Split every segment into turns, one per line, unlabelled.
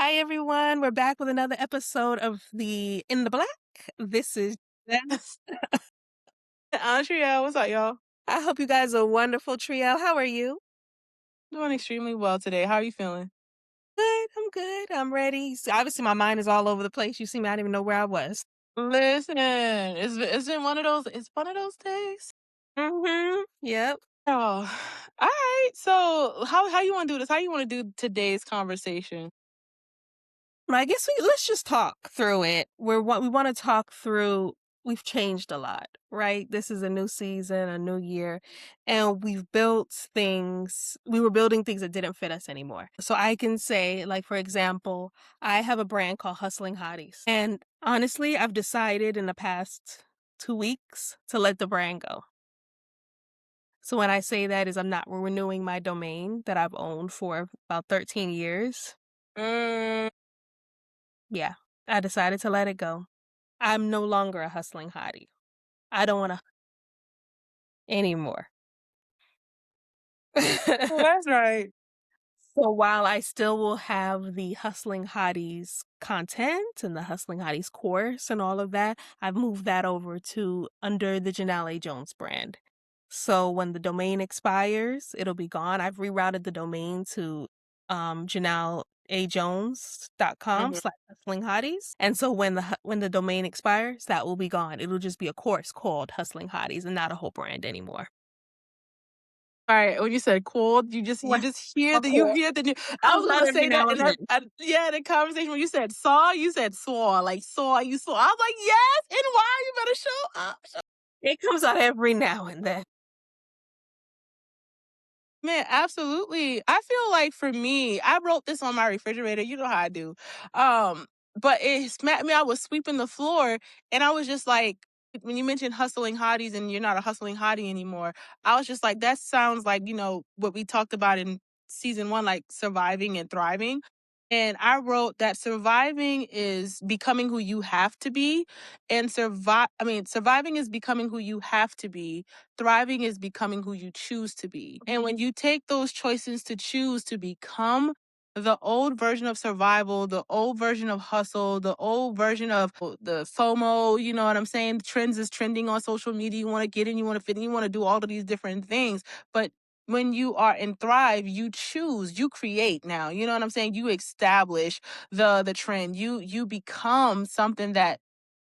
Hi, everyone. We're back with another episode of the In the Black. This is Jen.
Tre'elle, what's up, y'all?
I hope you guys are wonderful, Triel. How are you?
Doing extremely well today. How are you feeling?
Good. I'm good. I'm ready. Obviously, my mind is all over the place. You see me, I didn't even know where I was.
Listen, it's been one of those days.
Yep.
Oh, all right. So how you want to do this? How you want to do today's conversation?
I guess let's just talk through it. We want to talk through. We've changed a lot, right? This is a new season, a new year, and we've built things. We were building things that didn't fit us anymore. So I can say, like for example, I have a brand called Hustling Hotties, and honestly, I've decided in the past 2 weeks to let the brand go. So when I say that is I'm not renewing my domain that I've owned for about 13 years.
Mm,
Yeah, I decided to let it go. I'm no longer a hustling hottie. I don't wanna anymore.
well, that's right.
So while I still will have the Hustling Hotties content and the Hustling Hotties course and all of that, I've moved that over to under the Janelle Jones brand. So when the domain expires, it'll be gone. I've rerouted the domain to
Mhm.
janelleajones.com/hustling hotties. And so when the domain expires, that will be gone. It'll just be a course called Hustling Hotties and not a whole brand anymore.
All right. When you said cold, you
What?
just hear
A
the you
course.
hear the new.
It
I
comes
was
out
gonna
every
say that,
now
and
and then.
yeah, the conversation when you said saw, like saw, you saw. I was like, yes, and why you better show up.
It comes out every now and then.
Man, absolutely. I feel like for me, I wrote this on my refrigerator. You know how I do. Um, but it smacked me. I was sweeping the floor and I was just like, when you mentioned hustling hotties and you're not a hustling hottie anymore, I was just like, that sounds like, what we talked about in season one, like surviving and thriving. And I wrote that surviving is becoming who you have to be. And surviving is becoming who you have to be. Thriving is becoming who you choose to be. And when you take those choices to choose to become the old version of survival, the old version of hustle, the old version of the FOMO, you know what I'm saying? Trends is trending on social media. You want to get in, you want to fit in, you want to do all of these different things. But when you are in thrive, you choose, you create now. You know what I'm saying? You establish the trend. You become something that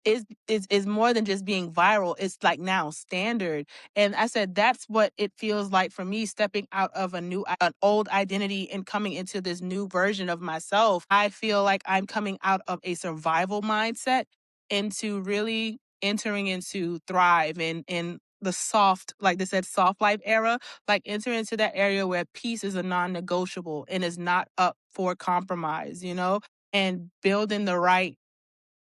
is more than just being viral. It's like now standard. And I said that's what it feels like for me stepping out of an old identity and coming into this new version of myself. I feel like I'm coming out of a survival mindset into really entering into thrive and the soft, like they said, soft life era, like enter into that area where peace is a non-negotiable and is not up for compromise, and building the right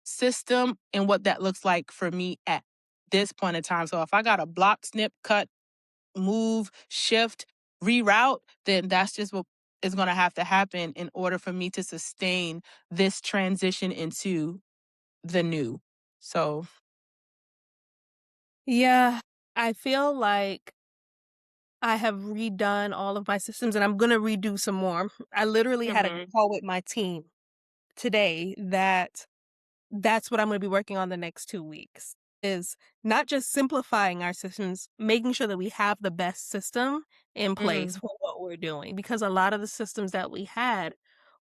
system and what that looks like for me at this point in time. So if I got to block, snip, cut, move, shift, reroute, then that's just what is going to have to happen in order for me to sustain this transition into the new. So,
Yeah, I feel like I have redone all of my systems and I'm gonna redo some more. I literally had a
hmm
call with my team today that's what I'm gonna be working on the next 2 weeks, is not just simplifying our systems, making sure that we have the best system in place
hmm
for what we're doing, because a lot of the systems that we had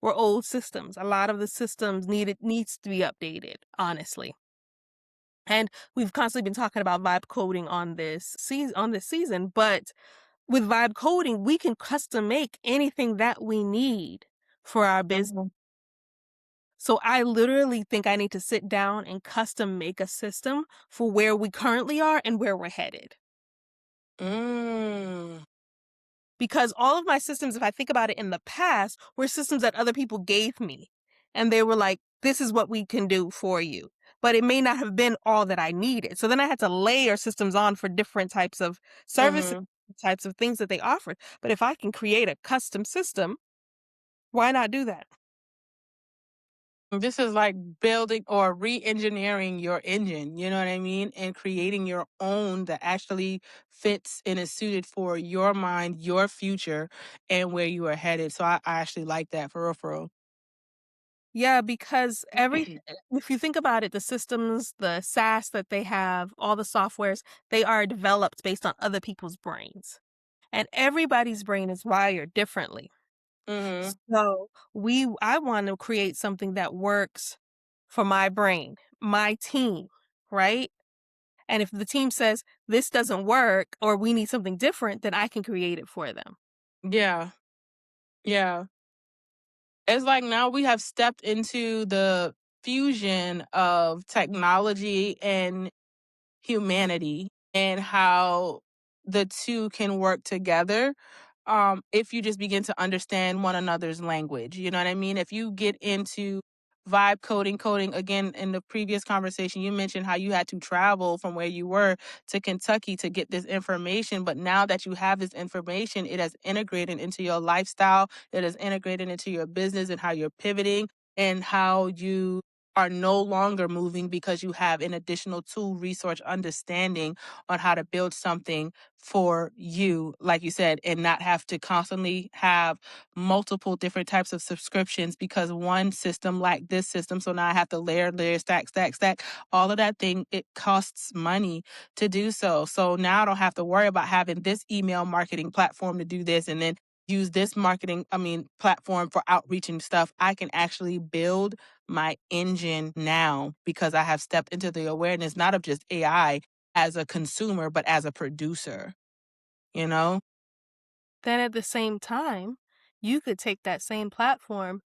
were old systems. A lot of the systems needs to be updated, honestly. And we've constantly been talking about vibe coding on this season, but with vibe coding, we can custom make anything that we need for our business.
hmm
So I literally think I need to sit down and custom make a system for where we currently are and where we're headed.
mm
Because all of my systems, if I think about it in the past, were systems that other people gave me. And they were like, this is what we can do for you. But it may not have been all that I needed. So then I had to layer systems on for different types of services,
hmm
types of things that they offered. But if I can create a custom system, why not do that?
This is like building or re-engineering your engine, you know what I mean? And creating your own that actually fits and is suited for your mind, your future, and where you are headed. So I actually like that for real, for real.
Yeah, because if you think about it, the systems, the SaaS that they have, all the softwares, they are developed based on other people's brains. And everybody's brain is wired differently.
Mhm.
So, I want to create something that works for my brain, my team, right? And if the team says this doesn't work or we need something different, then I can create it for them.
Yeah. Yeah. It's like now we have stepped into the fusion of technology and humanity and how the two can work together, if you just begin to understand one another's language. You know what I mean? If you get into vibe coding again in the previous conversation, you mentioned how you had to travel from where you were to Kentucky to get this information. But now that you have this information, it has integrated into your lifestyle, it has integrated into your business and how you're pivoting and how you are no longer moving because you have an additional tool, resource, understanding on how to build something for you, like you said, and not have to constantly have multiple different types of subscriptions because one system like this system. So now I have to layer, stack. All of that thing, it costs money to do so. So now I don't have to worry about having this email marketing platform to do this and then use this platform for outreach and stuff. I can actually build my engine now because I have stepped into the awareness not of just AI as a consumer, but as a producer, you know?
Then at the same time, you could take that same platform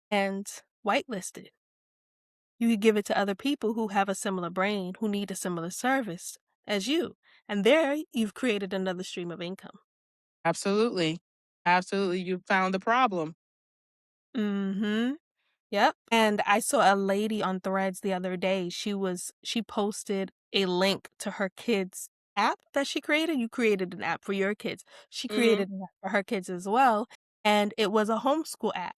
and whitelist it. You could give it to other people who have a similar brain, who need a similar service as you. And there you've created another stream of income.
Absolutely. Absolutely. You found the problem.
Mhm. Yep. And I saw a lady on Threads the other day. She posted a link to her kids app that she created. You created an app for your kids. She
Hmm.
created an app for her kids as well, and it was a homeschool app.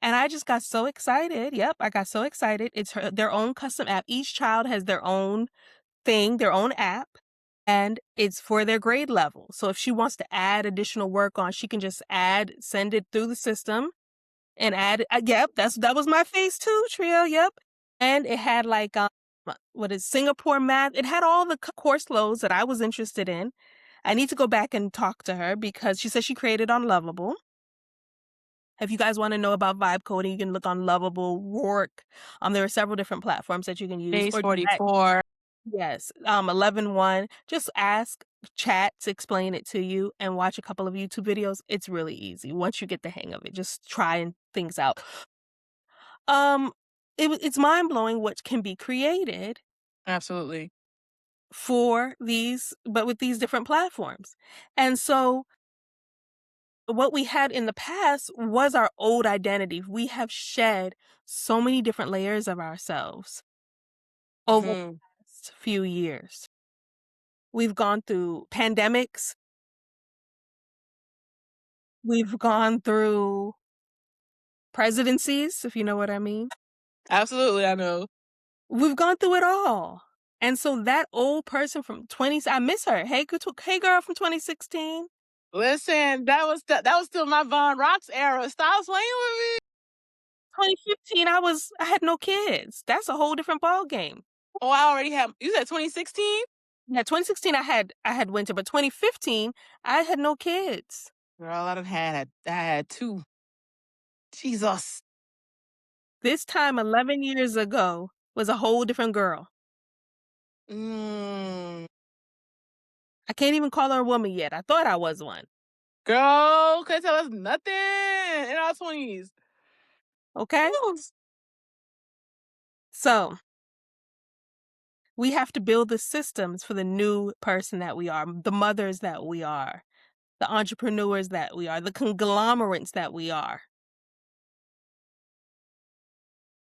And I just got so excited. Yep, I got so excited. It's their own custom app. Each child has their own thing, their own app, and it's for their grade level. So if she wants to add additional work on, she can just send it through the system and add yep, that was my face too, Trio, yep. And it had like, what is Singapore math? It had all the course loads that I was interested in. I need to go back and talk to her because she said she created on Lovable. If you guys wanna know about vibe coding, you can look on Lovable, Rourke. There are several different platforms that you can use
Base
or direct
44.
yes, 11 1. Just ask chat to explain it to you and watch a couple of YouTube videos. It's really easy once you get the hang of it. Just trying things out. Um, it's mind-blowing what can be created
Absolutely.
for these but with these different platforms. And so what we had in the past was our old identity. We have shed so many different layers of ourselves over the
Hmm.
past few years. We've gone through pandemics, we've gone through presidencies, if you know what I mean.
Absolutely. I know.
We've gone through it all. And so that old person from 20, I miss her. Hey girl from 2016,
Listen, that was still my Von Rocks era. Stop playing with me.
2015, I had no kids. That's a whole different ball game.
Oh, I already have. You said 2016?
Yeah, 2016 I had winter, but 2015 I had no kids.
Girl, I had two. Jesus.
This time 11 years ago was a whole different girl.
Mm.
I can't even call her a woman yet. I thought I was one.
Girl, couldn't tell us nothing in our 20s.
Okay? So, we have to build the systems for the new person that we are, the mothers that we are, the entrepreneurs that we are, the conglomerates that we are.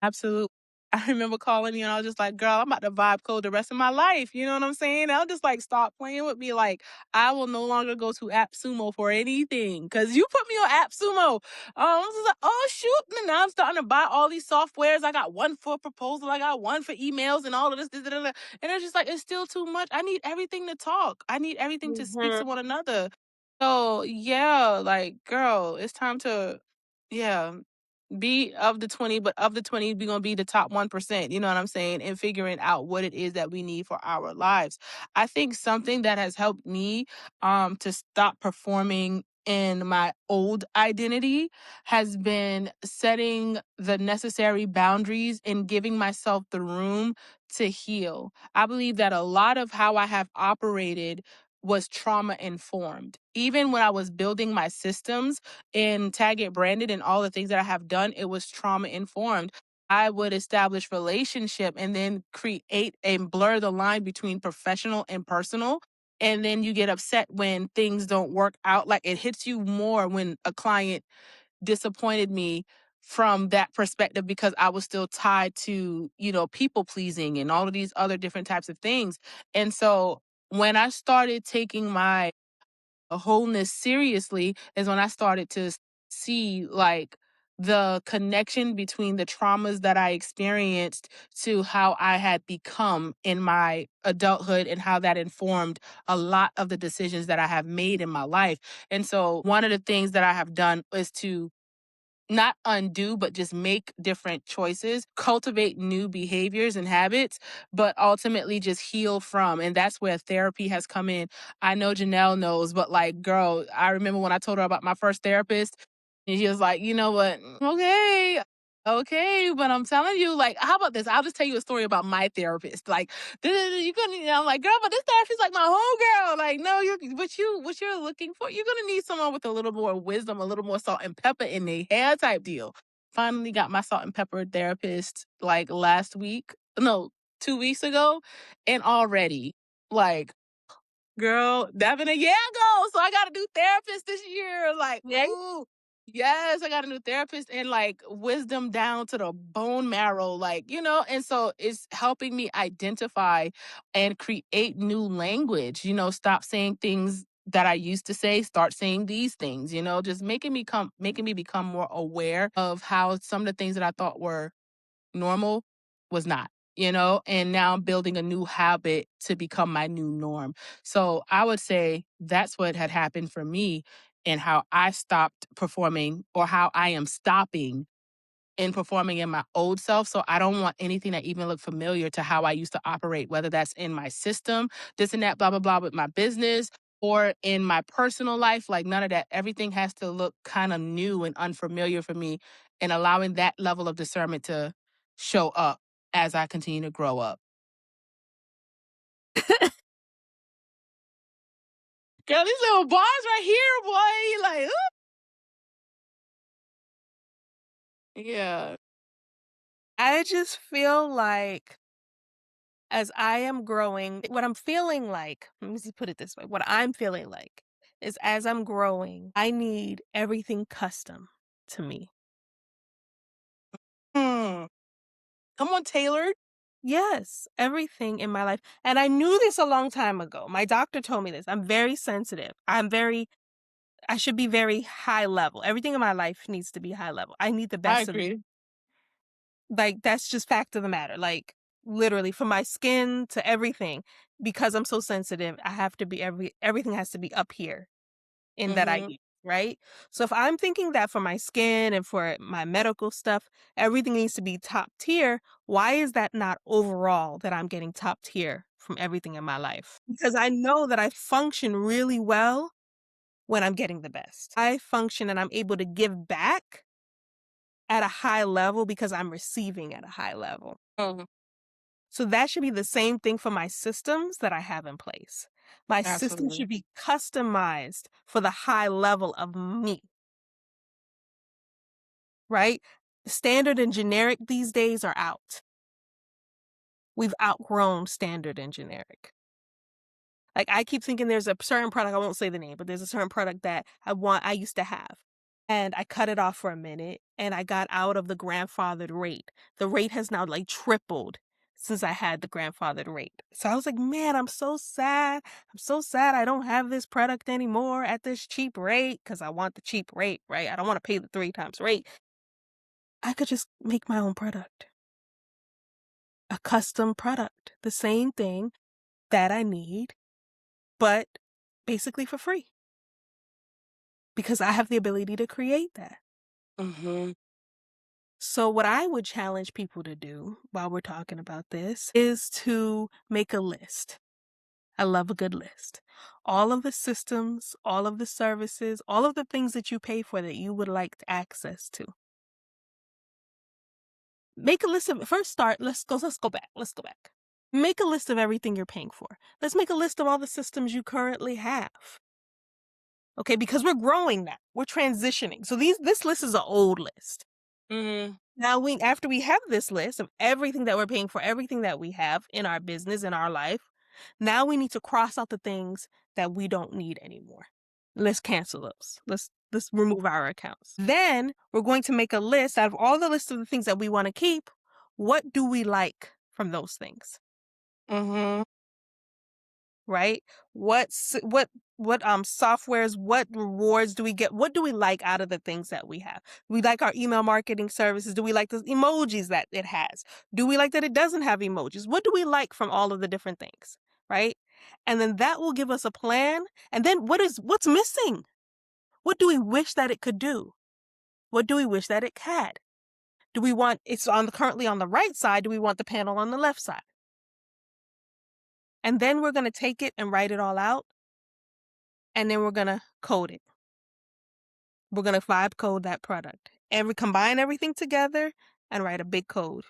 Absolutely. I remember calling you and I was just like, girl, I'm about to vibe code the rest of my life. You know what I'm saying? I'll just like stop playing with me. Like, I will no longer go to AppSumo for anything. Cause you put me on AppSumo. I was just like, oh shoot. And now I'm starting to buy all these softwares. I got one for proposal, I got one for emails and all of this. And it's just like, it's still too much. I need everything to talk. I need everything to speak
Mhm.
to one another. So yeah, like, girl, it's time to, yeah. be of the 20, but of the 20, we're gonna be the top 1%, you know what I'm saying? And figuring out what it is that we need for our lives. I think something that has helped me to stop performing in my old identity has been setting the necessary boundaries and giving myself the room to heal. I believe that a lot of how I have operated was trauma informed. Even when I was building my systems in Tag It Branded and all the things that I have done, it was trauma informed. I would establish relationship and then create and blur the line between professional and personal. And then you get upset when things don't work out. Like it hits you more when a client disappointed me from that perspective because I was still tied to, people pleasing and all of these other different types of things. And so when I started taking my wholeness seriously is when I started to see like the connection between the traumas that I experienced to how I had become in my adulthood and how that informed a lot of the decisions that I have made in my life. And so one of the things that I have done is to not undo, but just make different choices, cultivate new behaviors and habits, but ultimately just heal from. And that's where therapy has come in. I know Janelle knows, but like, girl, I remember when I told her about my first therapist, and she was like, you know what? Okay. Okay, but I'm telling you, like, how about this? I'll just tell you a story about my therapist. Like, you gonna, I'm like, girl, but this therapist's like my homegirl. Like, no, what you're looking for, you're gonna need someone with a little more wisdom, a little more salt and pepper in their hair type deal. Finally got my salt and pepper therapist like last week. No, 2 weeks ago. And already, like, girl, that been a year ago. So I got a new therapist this year. Like,
Yeah.
ooh, yes, I got a new therapist and like wisdom down to the bone marrow. Like, and so it's helping me identify and create new language, stop saying things that I used to say, start saying these things, just making me become more aware of how some of the things that I thought were normal was not, and now I'm building a new habit to become my new norm. So I would say that's what had happened for me and how I stopped performing or how I am stopping in performing in my old self. So I don't want anything that even look familiar to how I used to operate, whether that's in my system, this and that, blah, blah, blah, with my business or in my personal life. Like none of that. Everything has to look kind of new and unfamiliar for me and allowing that level of discernment to show up as I continue to grow up. Girl, these little bars right here, boy. Like, ooh. Yeah.
I just feel like as I am growing, what I'm feeling like, let me just put it this way, what I'm feeling like is as I'm growing, I need everything custom to me.
Hmm. Come on, tailored.
Yes, everything in my life. And I knew this a long time ago. My doctor told me this. I'm very sensitive. I should be very high level. Everything in my life needs to be high level. I need the
I
best of,
agree.
like, that's just fact of the matter. Like, literally, from my skin to everything, because I'm so sensitive, I have to be everything has to be up here in that
Mm-hmm.
idea, right? So if I'm thinking that for my skin and for my medical stuff, everything needs to be top tier, why is that not overall that I'm getting top tier from everything in my life? Because I know that I function really well when I'm getting the best. I function and I'm able to give back at a high level because I'm receiving at a high level.
Hmm.
So that should be the same thing for my systems that I have in place. My system
Absolutely.
should be customized for the high level of me, right? Standard and generic these days are out. We've outgrown standard and generic. Like I keep thinking there's a certain product, I won't say the name, but there's a certain product that I used to have. And I cut it off for a minute and I got out of the grandfathered rate. The rate has now like tripled since I had the grandfathered rate. So I was like, man, I'm so sad. I'm so sad I don't have this product anymore at this cheap rate because I want the cheap rate, right? I don't want to pay the 3 times rate. I could just make my own product, a custom product, the same thing that I need, but basically for free because I have the ability to create that.
Hmm.
So what I would challenge people to do while we're talking about this is to make a list. I love a good list. All of the systems, all of the services, all of the things that you pay for that you would like access to. Make a list of first start, let's go back. Make a list of everything you're paying for. Let's make a list of all the systems you currently have. Okay, because we're growing now. We're transitioning. So this list is an old list.
Mhm.
Now after we have this list of everything that we're paying for, everything that we have in our business, in our life, now we need to cross out the things that we don't need anymore. Let's cancel those. Let's remove our accounts. Then we're going to make a list out of all the list of the things that we want to keep. What do we like from those things?
Mhm.
Right? What softwares, what rewards do we get? What do we like out of the things that we have? We like our email marketing services. Do we like the emojis that it has? Do we like that it doesn't have emojis? What do we like from all of the different things? Right? And then that will give us a plan. And then what's missing? What do we wish that it could do? What do we wish that it had? Do we want it's on currently on the right side? Do we want the panel on the left side? And then we're going to take it and write it all out, and then we're going to code it. We're going to vibe code that product. Combine everything together and write a big code.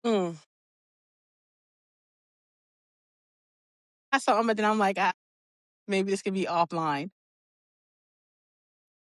Mm. I saw 'em, but then I'm like, maybe this could be offline.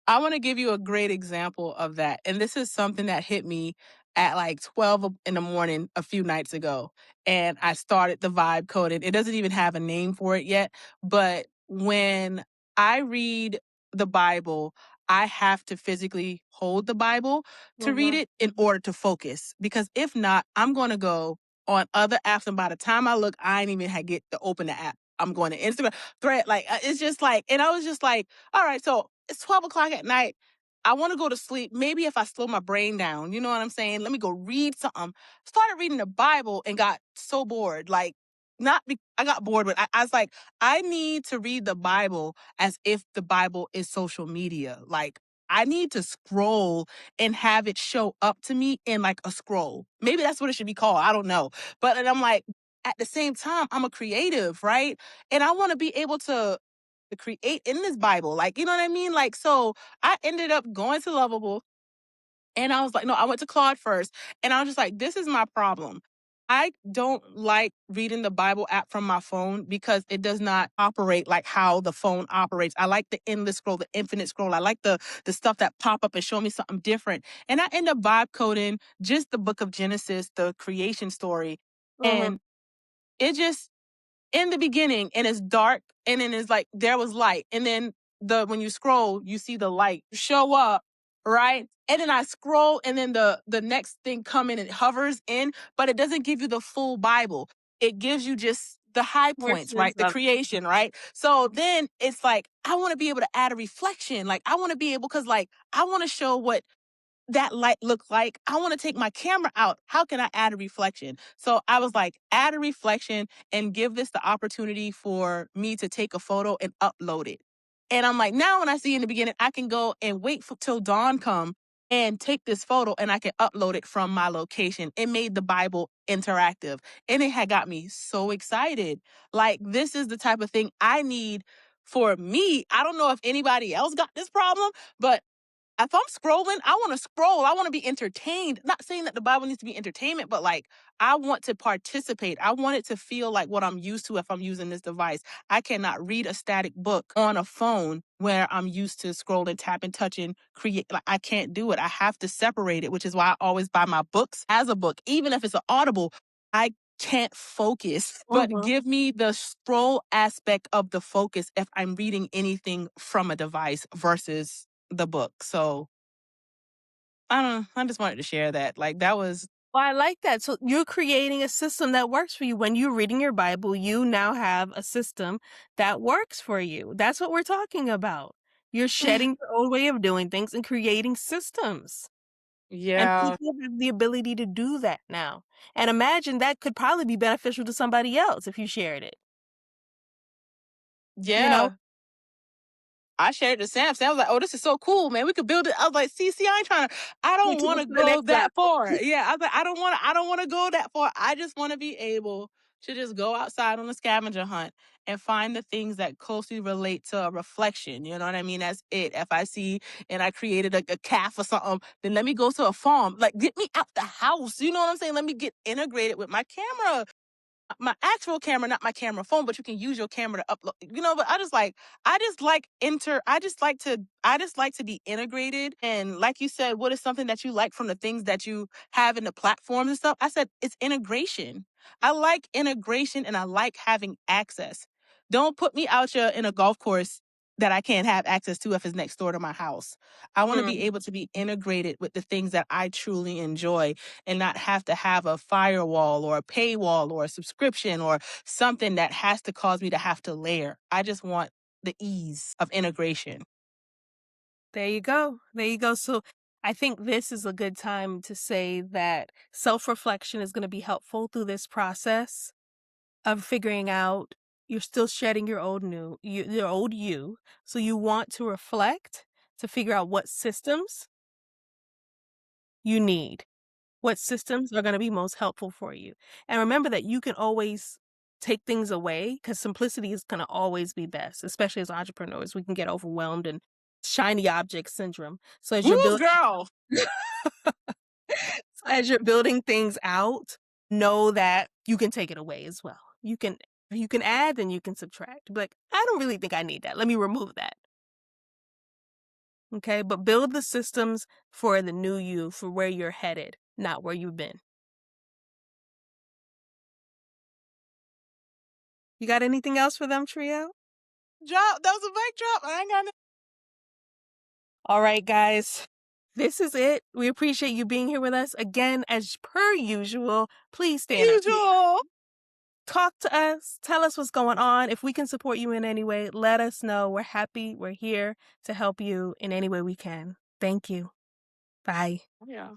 I want to give you a great example of that. And this is something that hit me at like 12 in the morning a few nights ago. And I started the vibe coding. It doesn't even have a name for it yet. But when I read the Bible, I have to physically hold the Bible to read
Mhm.
it in order to focus. Because if not, I'm going to go on other apps. And by the time I look, I ain't even had get to open the app. I'm going to Instagram, thread. Like, it's just like, and I was just like, all right, so it's 12 o'clock at night. I want to go to sleep. Maybe if I slow my brain down, you know what I'm saying? Let me go read something. Started reading the Bible and got so bored. Like, not be, I got bored, but I was like, I need to read the Bible as if the Bible is social media. Like, I need to scroll and have it show up to me in like a scroll. Maybe that's what it should be called. I don't know. But and I'm like, at the same time, I'm a creative, right? And I want to be able to create in this Bible. Like, you know what I mean? Like, so I ended up going to Lovable and I was like, no, I went to Claude first. And I was just like, this is my problem. I don't like reading the Bible app from my phone because it does not operate like how the phone operates. I like the endless scroll, the infinite scroll. I like the stuff that pop up and show me something different. And I end up vibe coding just the book of Genesis, the creation story.
Mhm.
And it just in the beginning and it's dark and then it's like there was light and then the when you scroll you see the light show up, right? And then I scroll and then the next thing come in and it hovers in, but it doesn't give you the full Bible. It gives you just the high points,
Portions
right? The
of
creation, right? So then it's like I want to be able to add a reflection. Like I want to be able cuz like I want to show what that light look like? I want to take my camera out. How can I add a reflection? So I was like, add a reflection and give this the opportunity for me to take a photo and upload it. And I'm like, now when I see in the beginning, I can go and wait for till dawn come and take this photo and I can upload it from my location. It made the Bible interactive and it had got me so excited. Like this is the type of thing I need for me. I don't know if anybody else got this problem, but if I'm scrolling, I want to scroll. I want to be entertained. Not saying that the Bible needs to be entertainment, but like I want to participate. I want it to feel like what I'm used to if I'm using this device. I cannot read a static book on a phone where I'm used to scrolling, tapping, touching, create. Like I can't do it. I have to separate it, which is why I always buy my books as a book, even if it's an audible. I can't focus, but
Mhm.
give me the scroll aspect of the focus if I'm reading anything from a device versus the book. So I don't know. I just wanted to share that. Like that was
Well, I like that. So you're creating a system that works for you. When you're reading your Bible, you now have a system that works for you. That's what we're talking about. You're shedding your old way of doing things and creating systems. And
yeah.
people have the ability to do that now. And imagine that could probably be beneficial to somebody else if you shared it. You know?
Yeah. I shared it to Sam. Sam was like, "Oh, this is so cool, man. We could build it." I was like, "See, I ain't trying to. I
You
don't
took
want
it
to
to the
go
next
that
level.
far." Yeah, I was like, I don't want to go that far. I just want to be able to just go outside on a scavenger hunt and find the things that closely relate to a reflection. You know what I mean? That's it. If I see and I created a calf or something, then let me go to a farm. Like, get me out the house. You know what I'm saying? Let me get integrated with my camera, my actual camera, not my camera phone, but you can use your camera to upload. But I just like to be integrated. And like you said, what is something that you like from the things that you have in the platforms and stuff? I said it's integration. I like integration and I like having access. Don't put me out here in a golf course that I can't have access to if it's next door to my house. I want to be
Mm.
able to be integrated with the things that I truly enjoy and not have to have a firewall or a paywall or a subscription or something that has to cause me to have to layer. I just want the ease of integration.
There you go. There you go. So I think this is a good time to say that self-reflection is going to be helpful through this process of figuring out you're still shedding your old you. So you want to reflect to figure out what systems you need, what systems are going to be most helpful for you. And remember that you can always take things away because simplicity is going to always be best, especially as entrepreneurs. We can get overwhelmed and shiny object syndrome. So as you're
Ooh,
building
girl.
as you're building things out, know that you can take it away as well. You can add, then you can subtract. Be like, I don't really think I need that. Let me remove that. Okay. But build the systems for the new you, for where you're headed, not where you've been. You got anything else for them, Trio?
Drop. That was a mic drop. I ain't got no
All right, guys. This is it. We appreciate you being here with us. Again, as per usual, please stay in our community.
usual.
Talk to us. Tell us what's going on. If we can support you in any way, let us know. We're happy. We're here to help you in any way we can. Thank you. Bye.
Yeah.